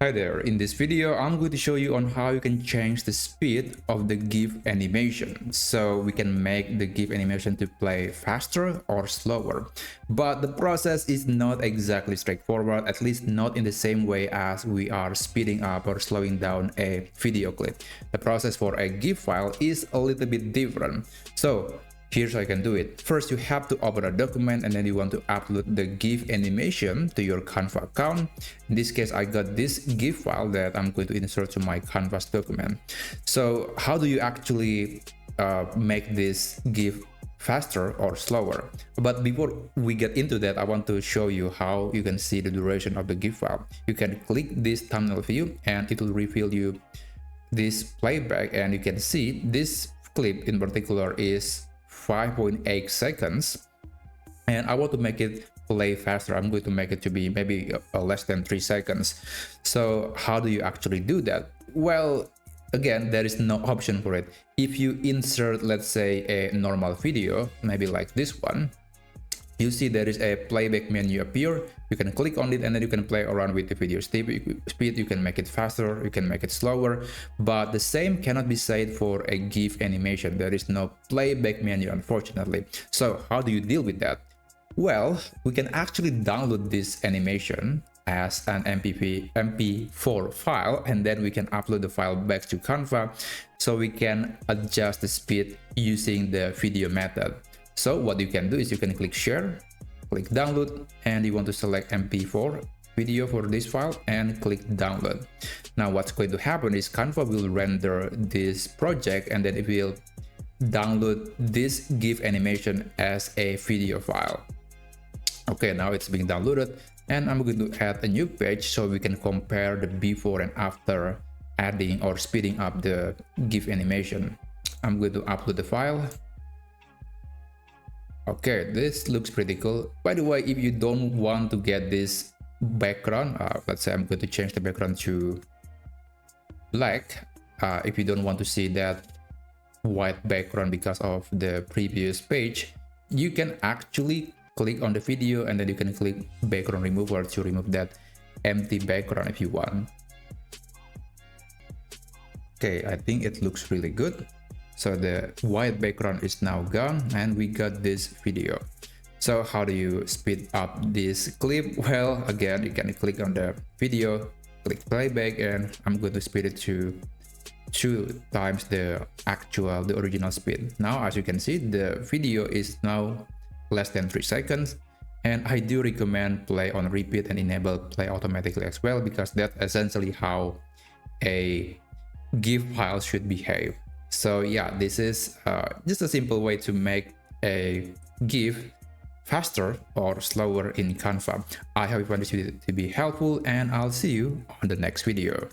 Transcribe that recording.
Hi there, in this video I'm going to show you on how you can change the speed of the GIF animation. So we can make the GIF animation to play faster or slower. But the process is not exactly straightforward, at least not in the same way as we are speeding up or slowing down a video clip. The process for a GIF file is a little bit different. So here's how you can do it. First, you have to open a document and then you want to upload the GIF animation to your Canva account. In this case, I got this GIF file that I'm going to insert to my Canvas document. So how do you actually make this GIF faster or slower? But before we get into that, I want to show you how you can see the duration of the GIF file. You can click this thumbnail view and it will reveal you this playback, and you can see this clip in particular is 5.8 seconds, and I want to make it play faster. I'm going to make it to be maybe less than 3 seconds. So how do you actually do that? Well, again, there is no option for it. If you insert, let's say, a normal video, maybe like this one, you see there is a playback menu appear. You can click on it and then you can play around with the video speed. You can make it faster, you can make it slower, but the same cannot be said for a GIF animation. There is no playback menu, unfortunately. So how do you deal with that? Well, we can actually download this animation as an MP4 file, and then we can upload the file back to Canva so we can adjust the speed using the video method. So what you can do is you can click share, click download, and you want to select MP4 video for this file and click download. Now what's going to happen is Canva will render this project and then it will download this GIF animation as a video file. Okay, now it's being downloaded, and I'm going to add a new page so we can compare the before and after adding or speeding up the GIF animation. I'm going to upload the file. Okay, this looks pretty cool. By the way, if you don't want to get this background, let's say I'm going to change the background to black. If you don't want to see that white background because of the previous page, you can actually click on the video and then you can click background remover to remove that empty background if you want. Okay, I think it looks really good. So the white background is now gone and we got this video. So how do you speed up this clip? Well, again, you can click on the video, click playback, and I'm going to speed it to 2 times the original speed. Now, as you can see, the video is now less than 3 seconds. And I do recommend play on repeat and enable play automatically as well, because that's essentially how a GIF file should behave. So yeah, this is just a simple way to make a GIF faster or slower in Canva. I hope you found this video to be helpful, and I'll see you on the next video.